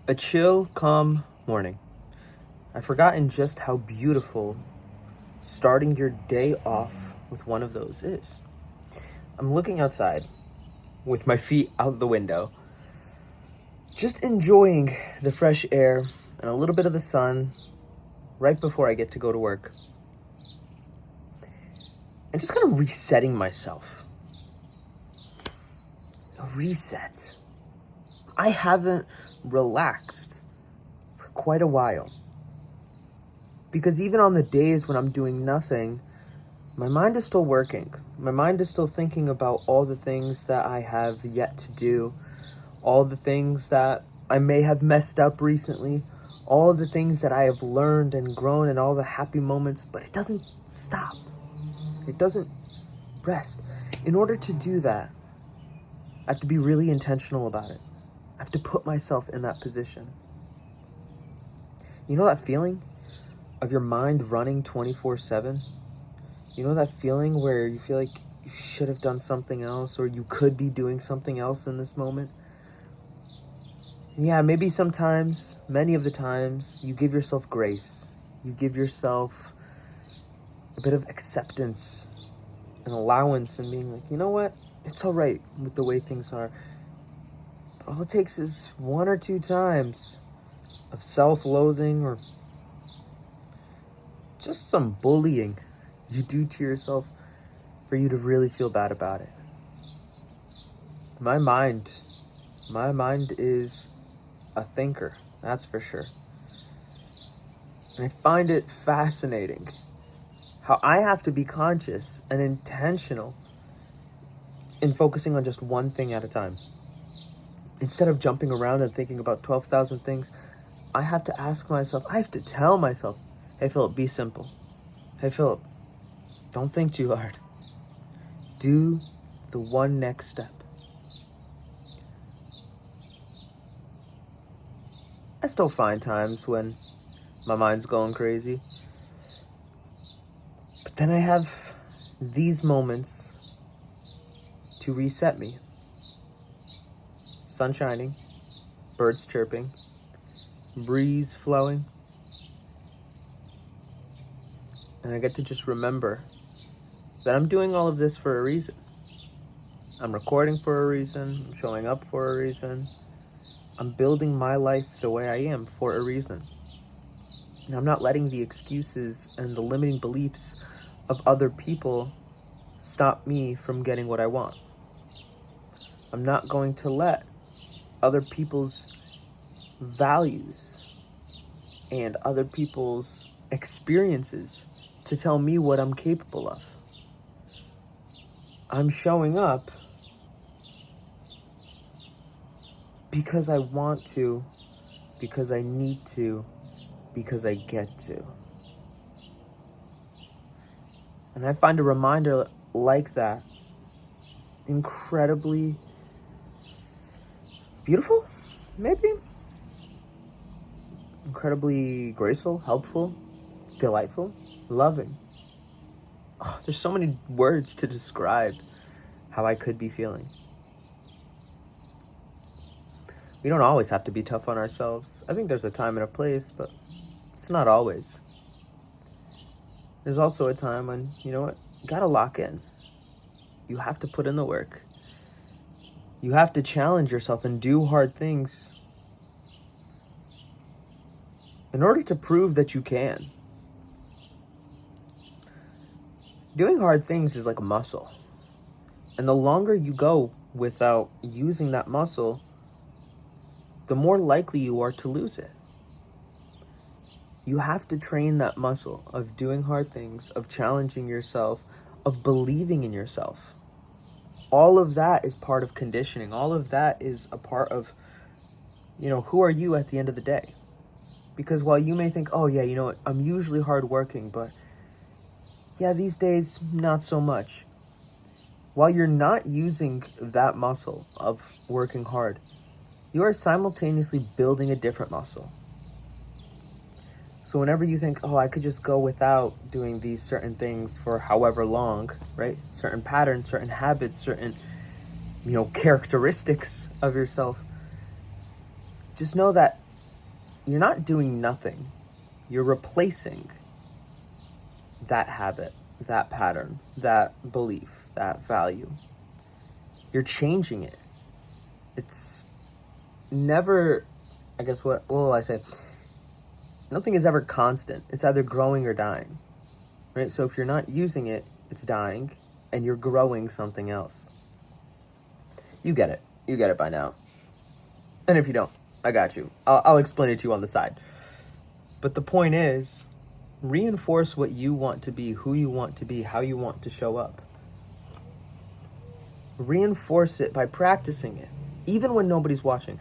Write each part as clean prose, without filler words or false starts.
A chill, calm morning. I've forgotten just how beautiful starting your day off with one of those is. I'm looking outside with my feet out the window, just enjoying the fresh air and a little bit of the sun right before I get to go to work. And just kind of resetting myself. A reset. I haven't relaxed for quite a while. Because even on the days when I'm doing nothing, my mind is still working. My mind is still thinking about all the things that I have yet to do, all the things that I may have messed up recently, all the things that I have learned and grown and all the happy moments, but it doesn't stop. It doesn't rest. In order to do that, I have to be really intentional about it. I have to put myself in that position. You know that feeling of your mind running 24/7? You know that feeling where you feel like you should have done something else or you could be doing something else in this moment? And yeah, maybe sometimes, many of the times, you give yourself grace. You give yourself a bit of acceptance and allowance and being like, you know what? It's all right with the way things are. But all it takes is one or two times of self-loathing or just some bullying you do to yourself for you to really feel bad about it. My mind is a thinker, that's for sure. And I find it fascinating how I have to be conscious and intentional in focusing on just one thing at a time. Instead of jumping around and thinking about 12,000 things, I have to ask myself, I have to tell myself, hey Philip, be simple. Hey Philip, don't think too hard. Do the one next step. I still find times when my mind's going crazy. But then I have these moments to reset me. Sun shining, birds chirping, breeze flowing. And I get to just remember that I'm doing all of this for a reason. I'm recording for a reason. I'm showing up for a reason. I'm building my life the way I am for a reason. And I'm not letting the excuses and the limiting beliefs of other people stop me from getting what I want. I'm not going to let other people's values and other people's experiences to tell me what I'm capable of. I'm showing up because I want to, because I need to, because I get to. And I find a reminder like that incredibly beautiful, maybe? Incredibly graceful, helpful, delightful, loving. Oh, there's so many words to describe how I could be feeling. We don't always have to be tough on ourselves. I think there's a time and a place, but it's not always. There's also a time when, you know what, you gotta lock in. You have to put in the work. You have to challenge yourself and do hard things in order to prove that you can. Doing hard things is like a muscle. And the longer you go without using that muscle, the more likely you are to lose it. You have to train that muscle of doing hard things, of challenging yourself, of believing in yourself. All of that is part of conditioning. All of that is a part of, who are you at the end of the day? Because while you may think, oh yeah, you know what, I'm usually hardworking, but yeah, these days, not so much. While you're not using that muscle of working hard, you are simultaneously building a different muscle. So whenever you think, oh, I could just go without doing these certain things for however long, right? Certain patterns, certain habits, certain, characteristics of yourself, just know that you're not doing nothing. You're replacing that habit, that pattern, that belief, that value. You're changing it. It's never, I guess, what will I say? Nothing is ever constant. It's either growing or dying, right? So if you're not using it, it's dying, and you're growing something else. You get it. You get it by now. And if you don't, I got you. I'll explain it to you on the side. But the point is, reinforce what you want to be, who you want to be, how you want to show up. Reinforce it by practicing it, even when nobody's watching.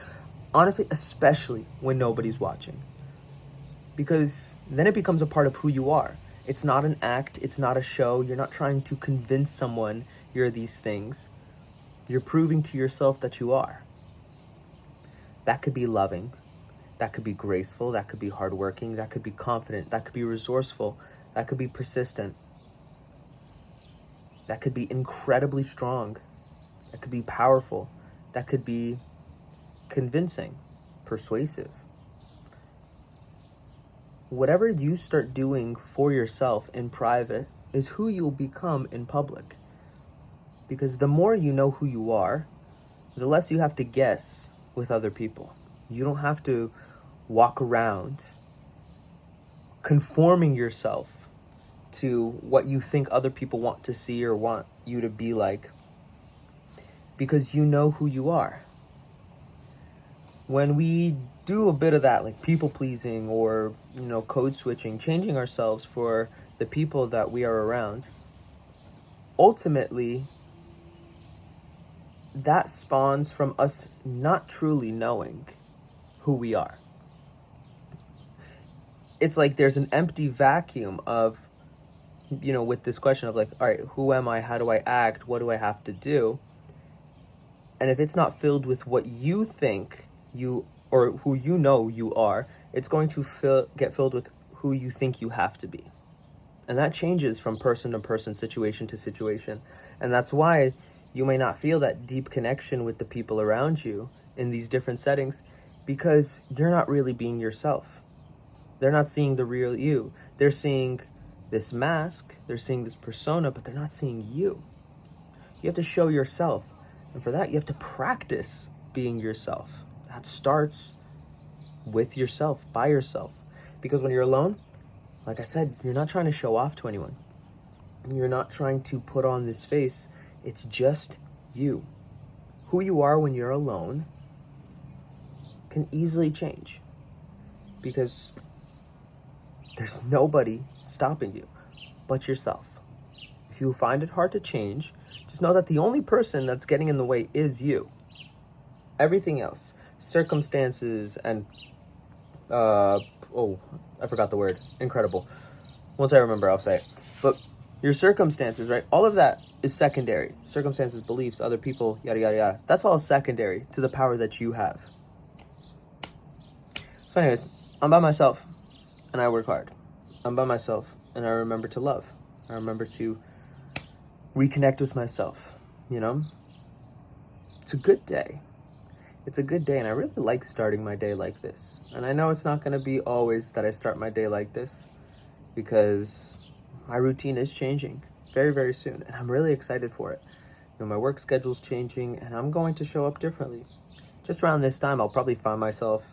Honestly, especially when nobody's watching. Because then it becomes a part of who you are. It's not an act, it's not a show. You're not trying to convince someone you're these things. You're proving to yourself that you are. That could be loving. That could be graceful. That could be hardworking. That could be confident. That could be resourceful. That could be persistent. That could be incredibly strong. That could be powerful. That could be convincing, persuasive. Whatever you start doing for yourself in private is who you'll become in public. Because the more you know who you are, the less you have to guess with other people. You don't have to walk around conforming yourself to what you think other people want to see or want you to be like, because you know who you are. When we do a bit of that, like people pleasing or, code switching, changing ourselves for the people that we are around, ultimately, that spawns from us not truly knowing who we are. It's like there's an empty vacuum of, with this question of like, all right, who am I? How do I act? What do I have to do? And if it's not filled with what you think you, or who you know you are, it's going to get filled with who you think you have to be. And that changes from person to person, situation to situation. And that's why you may not feel that deep connection with the people around you in these different settings, because you're not really being yourself. They're not seeing the real you. They're seeing this mask, they're seeing this persona, but they're not seeing you. You have to show yourself. And for that, you have to practice being yourself. That starts with yourself, by yourself. Because when you're alone, like I said, you're not trying to show off to anyone. You're not trying to put on this face. It's just you. Who you are when you're alone can easily change. Because there's nobody stopping you but yourself. If you find it hard to change, just know that the only person that's getting in the way is you. Everything else, circumstances and, I forgot the word, incredible. Once I remember, I'll say it. But your circumstances, right? All of that is secondary. Circumstances, beliefs, other people, yada, yada, yada. That's all secondary to the power that you have. So anyways, I'm by myself and I work hard. I'm by myself and I remember to love. I remember to reconnect with myself, It's a good day. It's a good day, and I really like starting my day like this. And I know it's not going to be always that I start my day like this, because my routine is changing very, very soon, and I'm really excited for it. My work schedule's changing, and I'm going to show up differently. Just around this time, I'll probably find myself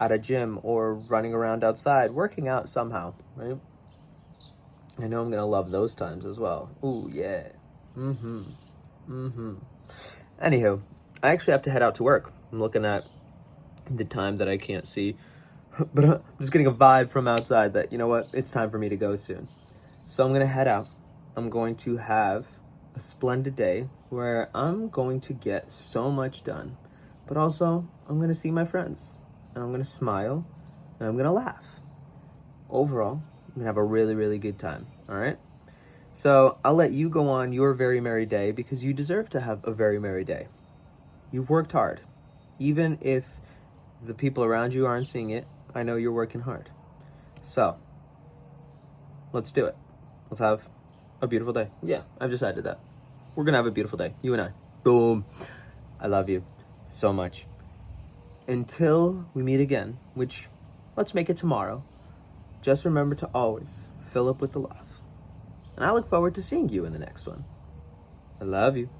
at a gym or running around outside, working out somehow, right? I know I'm going to love those times as well. Ooh, yeah. Anywho, I actually have to head out to work. I'm looking at the time that I can't see, but I'm just getting a vibe from outside that, it's time for me to go soon. So I'm going to head out. I'm going to have a splendid day where I'm going to get so much done, but also I'm going to see my friends and I'm going to smile and I'm going to laugh. Overall, I'm going to have a really, really good time. All right. So I'll let you go on your very merry day, because you deserve to have a very merry day. You've worked hard. Even if the people around you aren't seeing it, I know you're working hard. So let's do it. Let's have a beautiful day. Yeah, I've decided that. We're going to have a beautiful day. You and I. Boom. I love you so much. Until we meet again, which let's make it tomorrow. Just remember to always fill up with the love. And I look forward to seeing you in the next one. I love you.